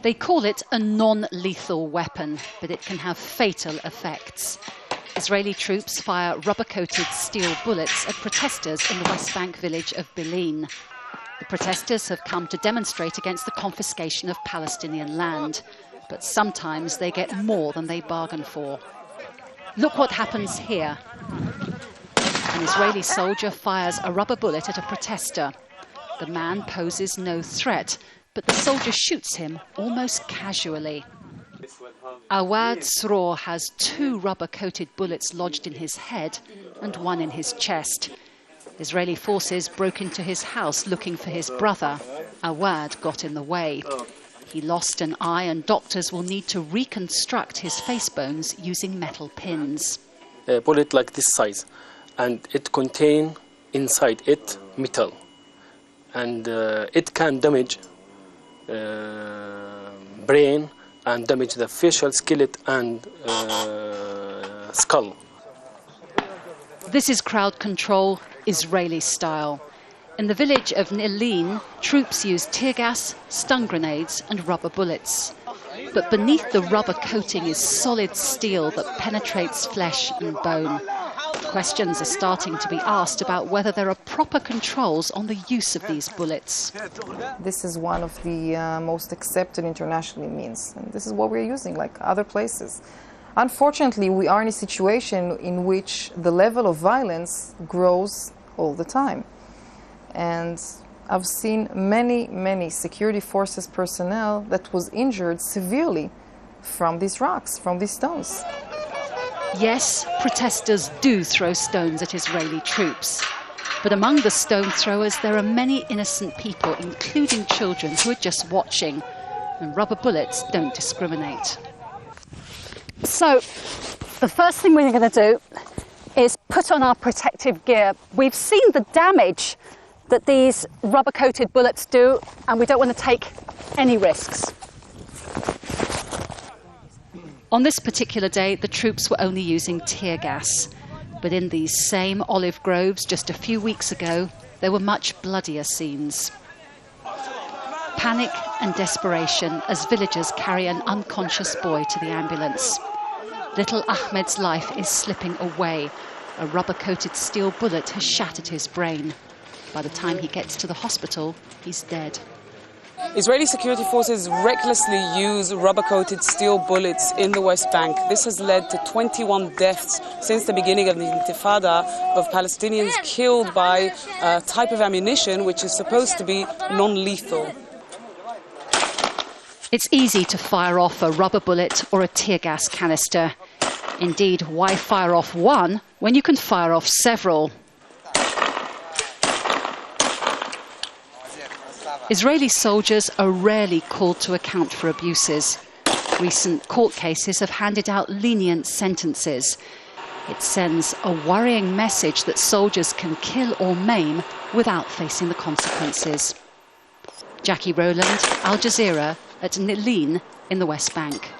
They call it a non-lethal weapon, but it can have fatal effects. Israeli troops fire rubber-coated steel bullets at protesters in the West Bank village of Bil'in. The protesters have come to demonstrate against the confiscation of Palestinian land, but sometimes they get more than they bargain for. Look what happens here. An Israeli soldier fires a rubber bullet at a protester. The man poses no threat, but the soldier shoots him almost casually. Awad Sroor has 2 rubber-coated bullets lodged in his head and 1 in his chest. Israeli forces broke into his house looking for his brother. Awad got in the way. He lost an eye and doctors will need to reconstruct his face bones using metal pins. A bullet like this size, and it contains inside it metal, and it can damage brain and damage the facial skeleton and skull. This is crowd control, Israeli style. In the village of Bil'in, troops use tear gas, stun grenades and rubber bullets. But beneath the rubber coating is solid steel that penetrates flesh and bone. Questions are starting to be asked about whether there are proper controls on the use of these bullets. This is one of the most accepted internationally means, and this is what we're using, like other places. Unfortunately, we are in a situation in which the level of violence grows all the time. And I've seen many security forces personnel that was injured severely from these rocks, from these stones. Yes, protesters do throw stones at Israeli troops. But among the stone throwers, there are many innocent people, including children, who are just watching. And rubber bullets don't discriminate. So, the first thing we're going to do is put on our protective gear. We've seen the damage that these rubber-coated bullets do, and we don't want to take any risks. On this particular day, the troops were only using tear gas. But in these same olive groves just a few weeks ago, there were much bloodier scenes. Panic and desperation as villagers carry an unconscious boy to the ambulance. Little Ahmed's life is slipping away. A rubber-coated steel bullet has shattered his brain. By the time he gets to the hospital, he's dead. Israeli security forces recklessly use rubber-coated steel bullets in the West Bank. This has led to 21 deaths since the beginning of the Intifada of Palestinians killed by a type of ammunition which is supposed to be non-lethal. It's easy to fire off a rubber bullet or a tear gas canister. Indeed, why fire off one when you can fire off several? Israeli soldiers are rarely called to account for abuses. Recent court cases have handed out lenient sentences. It sends a worrying message that soldiers can kill or maim without facing the consequences. Jacky Rowland, Al Jazeera, at Bil'in in the West Bank.